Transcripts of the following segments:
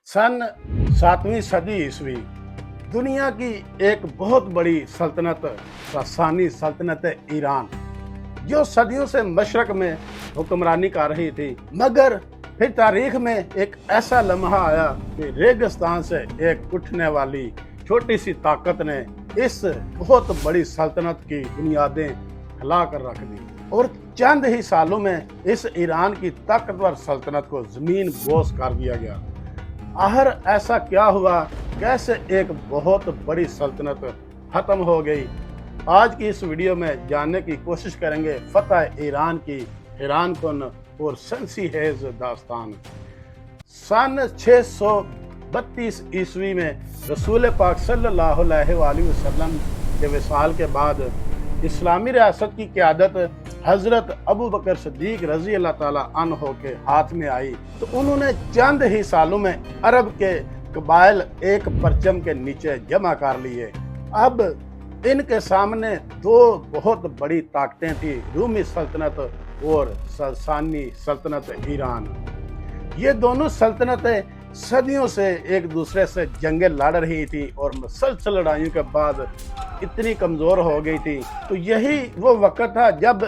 सन 7वीं सदी ईस्वी दुनिया की एक बहुत बड़ी सल्तनत सासानी सल्तनत ईरान, जो सदियों से मशरक में हुक्मरानी कर रही थी, मगर फिर तारीख में एक ऐसा लम्हा आया कि रेगिस्तान से एक उठने वाली छोटी सी ताकत ने इस बहुत बड़ी सल्तनत की बुनियादें हिला कर रख दी और चंद ही सालों में इस ईरान की ताकतवर सल्तनत को जमीन बोस कर दिया गया। आखिर ऐसा क्या हुआ, कैसे एक बहुत बड़ी सल्तनत खत्म हो गई? आज की इस वीडियो में जानने की कोशिश करेंगे फतह ईरान की हैरान कुन और सनसनीखेज दास्तान। सन 632 ईस्वी में रसूल पाक सल्लल्लाहु अलैहि वसल्लम के विसाल के बाद इस्लामी रियासत की क़यादत हज़रत अबू बकर सिद्दीक रज़ी अल्लाह ताला अन्हो के हाथ में आई, तो उन्होंने चंद ही सालों में अरब के कबाइल एक परचम के नीचे जमा कर लिए। अब इनके सामने दो बहुत बड़ी ताकतें थी, रूमी सल्तनत और सासानी सल्तनत ईरान। ये दोनों सल्तनतें सदियों से एक दूसरे से जंगें लड़ रही थी और मुसलसल लड़ाइयों के बाद इतनी कमज़ोर हो गई थी। तो यही वो वक्त था जब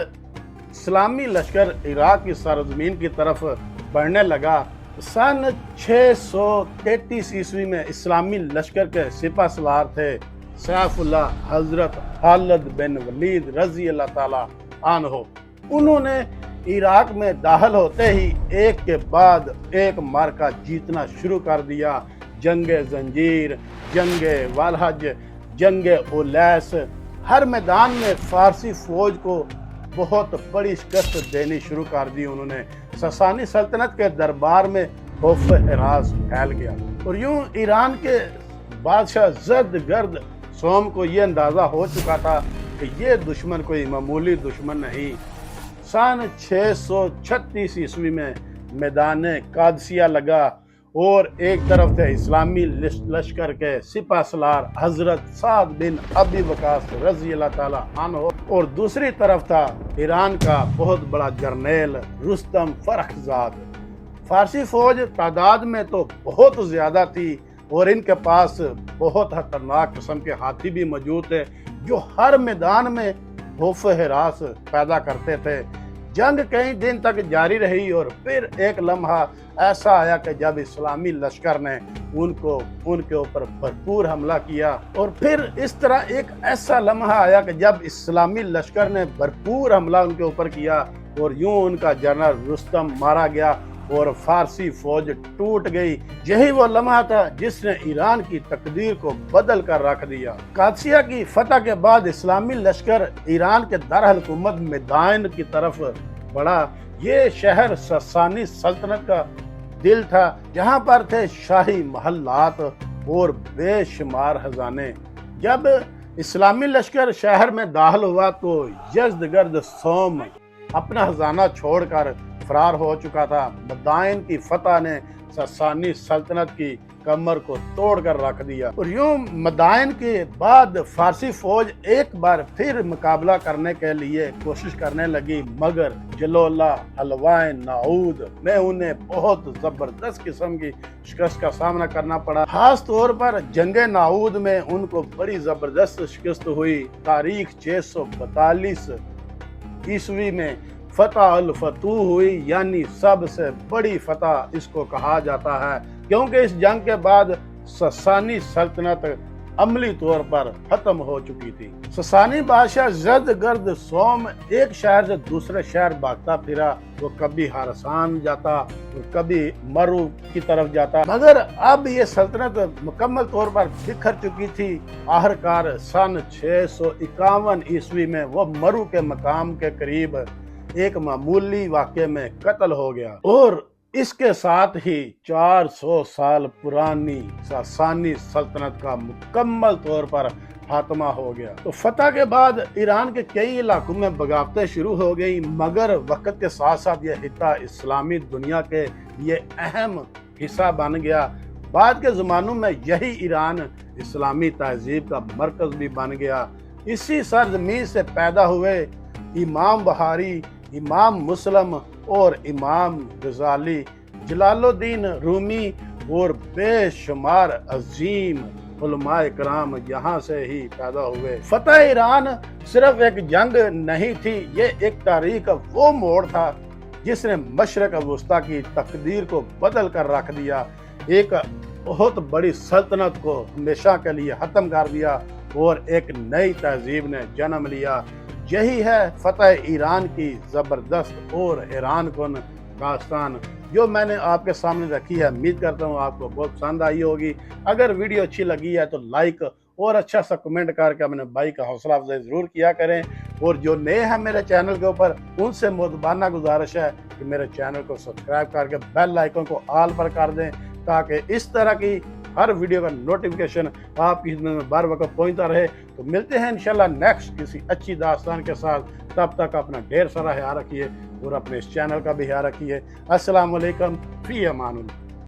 इस्लामी लश्कर इराक की सरजमीन की तरफ बढ़ने लगा। सन 633 ईस्वी में इस्लामी लश्कर के सिपह सलार थे सैफुल्लाह हजरत खालिद बिन वलीद रज़ी अल्लाह ताला अन्हो। उन्होंने इराक में दाखिल होते ही एक के बाद एक मार्का जीतना शुरू कर दिया। जंगे जंजीर, जंगे वालहज, जंगे उलैस, हर मैदान में फारसी फौज को बहुत बड़ी शिकस्त देनी शुरू कर दी उन्होंने। सासानी सल्तनत के दरबार में खौफ हरास फैल गया और यूं ईरान के बादशाह जद गर्द सोम को ये अंदाज़ा हो चुका था कि ये दुश्मन कोई मामूली दुश्मन नहीं। सन 636 ईस्वी में मैदान कादसिया लगा और एक तरफ थे इस्लामी लश्कर के सिपह सलार हजरत साद बिन अबी वकास रज़ी अल्लाह ताला अन्हो और दूसरी तरफ था ईरान का बहुत बड़ा जर्नेल रुस्तम फरखजाद। फारसी फौज तादाद में तो बहुत ज़्यादा थी और इनके पास बहुत खतरनाक किस्म के हाथी भी मौजूद थे जो हर मैदान में खौफ हरास पैदा करते थे। जंग कई दिन तक जारी रही और फिर एक लम्हा ऐसा आया कि जब इस्लामी लश्कर ने उनके ऊपर भरपूर हमला किया और फिर इस तरह एक ऐसा लम्हा आया कि जब इस्लामी लश्कर ने भरपूर हमला उनके ऊपर किया और यूं उनका जनरल रुस्तम मारा गया और फारसी फौज टूट गई। यही वो लम्हा था जिसने ईरान की तकदीर को बदल कर रख दिया। कादसिया की फतह के बाद इस्लामी लश्कर ईरान के दारुल हुकूमत मैदान की तरफ बढ़ा। ये शहर सासानी सल्तनत का दिल था, जहाँ पर थे शाही महल्लात और बेशुमार खजाने। जब इस्लामी लश्कर शहर में दाखिल हुआ तो यज़दगर्द सोम अपना खजाना छोड़कर फरार हो चुका था। मदाइन की फतह ने सासानी सल्तनत की कमर को तोड़कर रख दिया और यूं मदाइन के बाद फारसी फौज एक बार फिर मुकाबला करने के लिए कोशिश करने लगी, मगर जलोला हलवाए नाऊद में उन्हें बहुत जबरदस्त किस्म की शिकस्त का सामना करना पड़ा। खास तौर पर जंगे नाऊद में उनको बड़ी जबरदस्त शिकस्त हुई। तारीख 642 ईस्वी में फतह अल फतूह हुई, यानी सबसे बड़ी फतह इसको कहा जाता है, क्योंकि इस जंग के बाद सासानी सल्तनत अमली तौर पर खत्म हो चुकी थी। सासानी बादशाह यज़दगर्द सोम एक शहर से दूसरे शहर भागता फिरा। वो कभी हरसान जाता और कभी मरू की तरफ जाता, मगर अब ये सल्तनत मुकम्मल तौर पर बिखर चुकी थी। आखिरकार सन 651 ईस्वी में वो मरू के मकाम के करीब एक मामूली वाक़े में कत्ल हो गया और इसके साथ ही 400 साल पुरानी सासानी सल्तनत का मुकम्मल तौर पर खात्मा हो गया। तो फतह के बाद ईरान के कई इलाकों में बगावतें शुरू हो गई, मगर वक्त के साथ साथ यह खित्ता इस्लामी दुनिया के लिए अहम हिस्सा बन गया। बाद के ज़मानों में यही ईरान इस्लामी तहजीब का मरकज़ भी बन गया। इसी सरजमीन से पैदा हुए इमाम बहारी, इमाम मुस्लिम और इमाम गजाली, जलालुद्दीन रूमी اور بے شمار عظیم علماء کرام یہاں سے ہی پیدا ہوئے۔ فتح ایران صرف ایک جنگ نہیں تھی، یہ ایک تاریخ کا وہ موڑ تھا جس نے مشرق وسطیٰ کی تقدیر کو بدل کر رکھ دیا، ایک بہت بڑی سلطنت کو ہمیشہ کے لیے ختم کر دیا اور ایک نئی تہذیب نے جنم لیا۔ یہی ہے فتح ایران کی زبردست اور حیران کن داستان جو میں نے آپ کے سامنے رکھی ہے۔ امید کرتا ہوں آپ کو بہت پسند آئی ہوگی۔ اگر ویڈیو اچھی لگی ہے تو لائک اور اچھا سا کمنٹ کر کے اپنے بھائی کا حوصلہ افزائی ضرور کیا کریں، اور جو نئے ہیں میرے چینل کے اوپر ان سے مؤدبانہ گزارش ہے کہ میرے چینل کو سبسکرائب کر کے بیل آئیکن کو آل پر کر دیں تاکہ اس طرح کی ہر ویڈیو کا نوٹیفیکیشن آپ کی خدمت میں بر وقت پہنچتا رہے۔ تو ملتے ہیں انشاءاللہ نیکسٹ کسی اچھی داستان کے ساتھ، تب تک اپنا ڈھیر سارا خیال رکھیے اور اپنے اس چینل کا بھی خیال رکھیے۔ السلام علیکم، فی امان اللہ۔